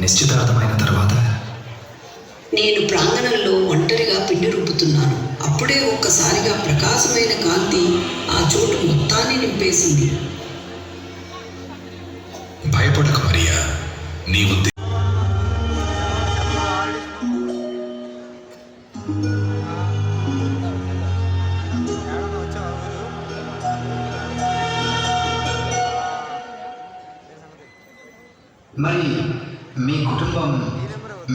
నిశ్చితార్థమైన తర్వాత నేను ప్రాంగణంలో ఒంటరిగా పిండి రుబ్బుతున్నాను. అప్పుడే ఒక్కసారిగా ప్రకాశమైన కాంతి ఆ చోటు మొత్తాన్ని నింపేసింది. భయపడకు మరియా, నీవు మరి మీ కుటుంబం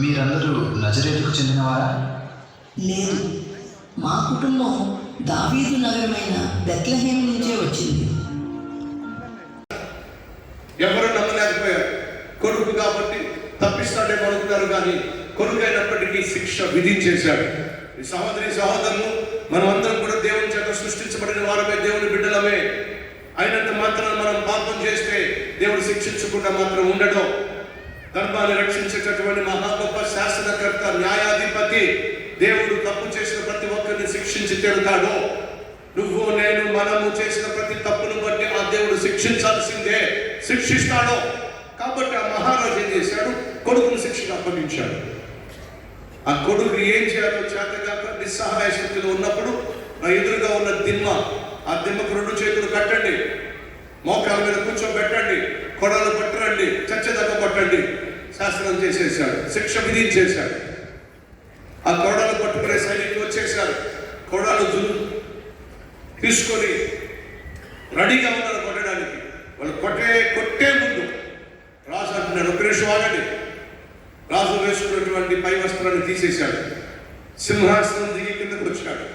మీరందరూ నజరేతుకు చెందినవారా? లేదు, మా కుటుంబం దావీదు నగరమైన బెత్లెహేము నుంచే వచ్చింది. ఎవరు నమ్మలేకపోయారు. కొడుకు కాబట్టి తప్పిస్తాడేమో అనుకున్నారు, కానీ కొడుకైనప్పటికీ శిక్ష విధించేశాడు. ఈ సహోదరి సహోదరులు, మనమందరం కూడా దేవుని చేత సృష్టించబడిన వారమే, దేవుని బిడ్డలమే. అయినంత మాత్రం మనం పాపం చేస్తే దేవుడు శిక్షించకుండా మాత్రం ఉండడు. ధర్మాన్ని రక్షించేటటువంటి మహా గొప్ప శాసనకర్త, న్యాయాధిపతి దేవుడు. తప్పు చేసిన ప్రతి ఒక్కరిని శిక్షించి తీరుతాడు. నువ్వు నేను మనము చేసిన ప్రతి తప్పును బట్టి ఆ దేవుడు శిక్షించాల్సిందే, శిక్షిస్తాడు. కాబట్టి ఆ మహారాజు ఏం చేశాడు? కొడుకును శిక్షకు అప్పగించాడు. ఆ కొడుకు ఏం చేయాలో చేతగాక నిస్సహాయ స్థితిలో ఉన్నప్పుడు ఆ ఎదురుగా ఉన్న దిమ్మ, ఆ దిమ్మకు 2 చేతులు కట్టండి, మోకాల మీద కూర్చోబెట్టండి, కొడలు పట్టరండి, చచ్చేదాకా పట్టండి, శాసనం చేసేసాడు, శిక్ష విధించేశాడు. ఆ కొడలు పట్టుకునే సైనికులు వచ్చేసారు. కొడలు తీసుకొని రెడీగా ఉన్నారు కొట్టడానికి. వాళ్ళు కొట్టే ముందు రాజు అంటున్నాడు, 1 నిమిషం ఆగండి. రాజు వేసుకున్నటువంటి పై వస్త్రాన్ని తీసేశాడు, సింహాసనం దిగి కిందకు వచ్చాడు.